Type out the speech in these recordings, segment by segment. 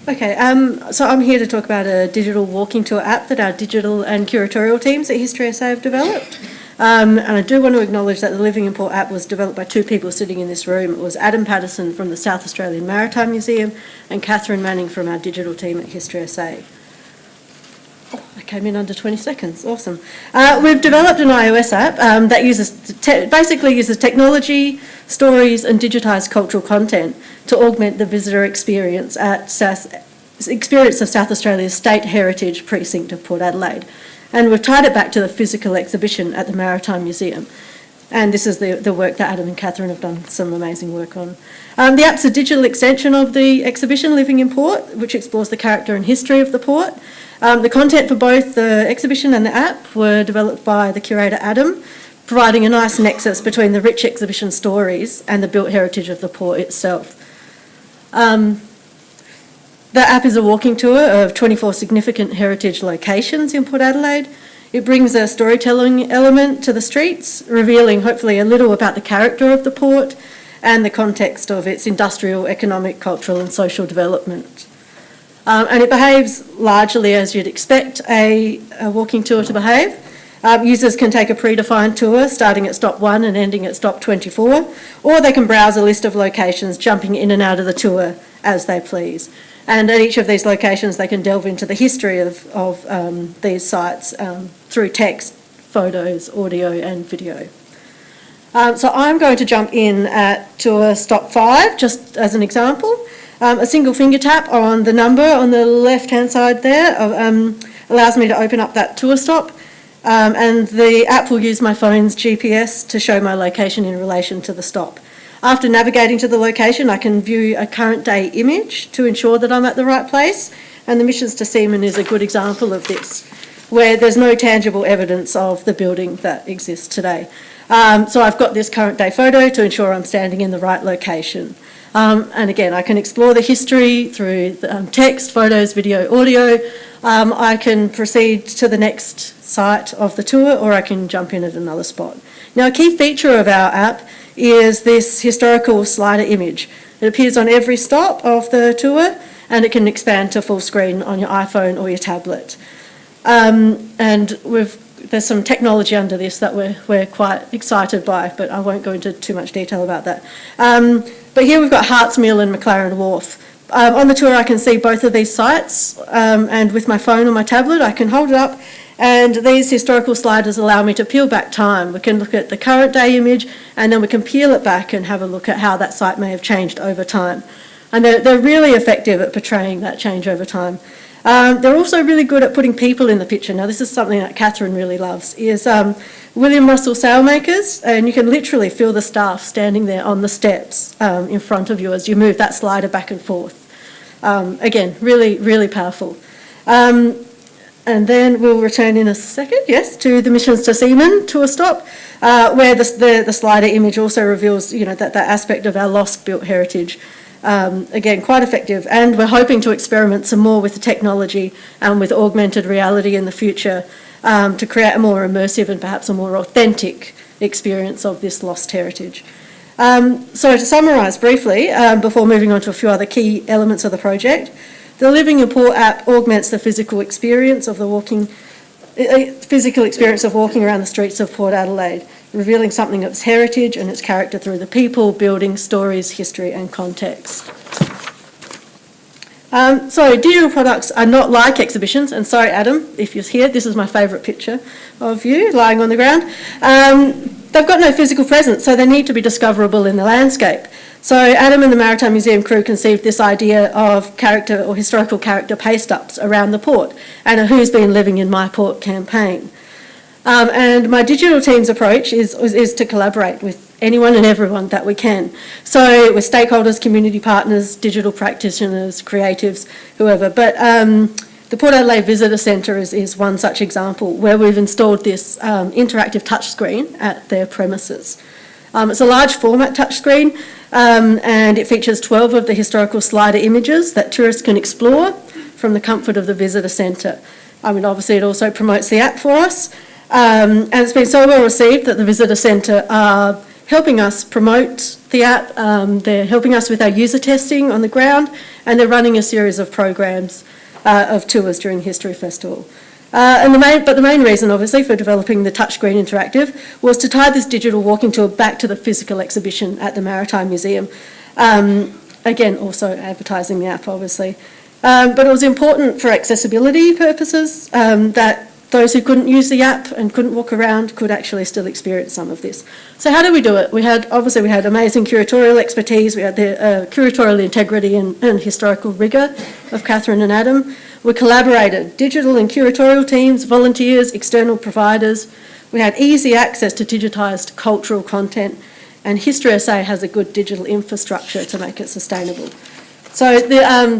Okay, so I'm here to talk about a digital walking tour app that our digital and curatorial teams at History SA have developed. And I do want to acknowledge that the Living in Port app was developed by two people sitting in this room. It was Adam Patterson from the South Australian Maritime Museum and Catherine Manning from our digital team at History SA. Oh, I came in under 20 seconds, awesome. We've developed an iOS app that basically uses technology, stories and digitised cultural content to augment the visitor experience of South Australia's State Heritage Precinct of Port Adelaide. And we've tied it back to the physical exhibition at the Maritime Museum. And this is the work that Adam and Catherine have done some amazing work on. The app's a digital extension of the exhibition Living in Port, which explores the character and history of the port. The content for both the exhibition and the app were developed by the curator Adam, providing a nice nexus between the rich exhibition stories and the built heritage of the port itself. The app is a walking tour of 24 significant heritage locations in Port Adelaide. It brings a storytelling element to the streets, revealing hopefully a little about the character of the port and the context of its industrial, economic, cultural and social development. And it behaves largely as you'd expect a walking tour to behave. Users can take a predefined tour starting at stop 1 and ending at stop 24, or they can browse a list of locations, jumping in and out of the tour as they please. And at each of these locations they can delve into the history of these sites through text, photos, audio and video. So I'm going to jump in at tour stop 5, just as an example. A single finger tap on the number on the left-hand side there allows me to open up that tour stop, and the app will use my phone's GPS to show my location in relation to the stop. After navigating to the location, I can view a current day image to ensure that I'm at the right place, and the Missions to Seaman is a good example of this, where there's no tangible evidence of the building that exists today. So I've got this current day photo to ensure I'm standing in the right location. And again, I can explore the history through text, photos, video, audio. I can proceed to the next site of the tour, or I can jump in at another spot. Now, a key feature of our app is this historical slider image. It appears on every stop of the tour, and it can expand to full screen on your iPhone or your tablet. And there's some technology under this that we're quite excited by, but I won't go into too much detail about that. But here we've got Hartsmill and McLaren Wharf. On the tour I can see both of these sites, and with my phone or my tablet I can hold it up, and these historical sliders allow me to peel back time. We can look at the current day image, and then we can peel it back and have a look at how that site may have changed over time. And they're really effective at portraying that change over time. They're also really good at putting people in the picture. Now, this is something that Catherine really loves, is William Russell Sailmakers, and you can literally feel the staff standing there on the steps in front of you as you move that slider back and forth. Again, really, really powerful. And then we'll return in a second, yes, to the Missions to Seaman tour stop, where the slider image also reveals, that aspect of our lost built heritage. Again, quite effective, and we're hoping to experiment some more with the technology and with augmented reality in the future to create a more immersive and perhaps a more authentic experience of this lost heritage. So to summarise briefly, before moving on to a few other key elements of the project, the Living in Port app augments the physical experience of walking around the streets of Port Adelaide, revealing something of its heritage and its character through the people, buildings, stories, history and context. So digital products are not like exhibitions, and sorry Adam, if you're here, this is my favourite picture of you lying on the ground. They've got no physical presence, so they need to be discoverable in the landscape. So Adam and the Maritime Museum crew conceived this idea of character or historical character paste-ups around the port and a Who's Been Living in My Port campaign. And my digital team's approach is to collaborate with anyone and everyone that we can. So with stakeholders, community partners, digital practitioners, creatives, whoever. But the Port Adelaide Visitor Centre is one such example where we've installed this interactive touchscreen at their premises. It's a large format touchscreen, and it features 12 of the historical slider images that tourists can explore from the comfort of the visitor centre. Obviously it also promotes the app for us, and it's been so well received that the visitor centre are helping us promote the app. They're helping us with our user testing on the ground, and they're running a series of programs of tours during History Festival. But the main reason, obviously, for developing the touchscreen interactive was to tie this digital walking tour back to the physical exhibition at the Maritime Museum. Again, also advertising the app, obviously. But it was important for accessibility purposes that those who couldn't use the app and couldn't walk around could actually still experience some of this. So how did we do it? We had amazing curatorial expertise. We had the curatorial integrity and historical rigour of Catherine and Adam. We collaborated, digital and curatorial teams, volunteers, external providers. We had easy access to digitised cultural content, and History SA has a good digital infrastructure to make it sustainable. So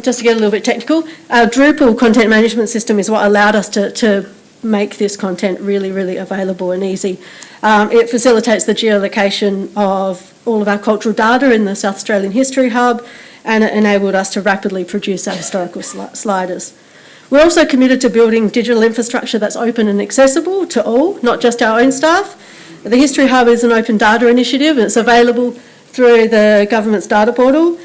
just to get a little bit technical, our Drupal content management system is what allowed us to make this content really, really available and easy. It facilitates the geolocation of all of our cultural data in the South Australian History Hub, and it enabled us to rapidly produce our historical sliders. We're also committed to building digital infrastructure that's open and accessible to all, not just our own staff. The History Hub is an open data initiative, and it's available through the government's data portal.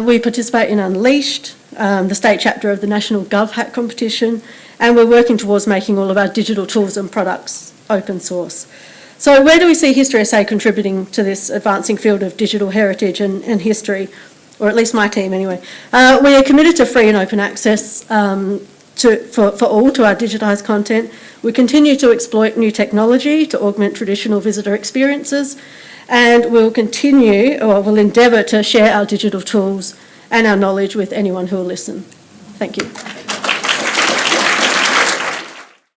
We participate in Unleashed, the state chapter of the National GovHack competition, and we're working towards making all of our digital tools and products open source. So where do we see History SA contributing to this advancing field of digital heritage and history, or at least my team anyway? We are committed to free and open access for all to our digitised content. We continue to exploit new technology to augment traditional visitor experiences, and we'll we'll endeavour to share our digital tools and our knowledge with anyone who will listen. Thank you.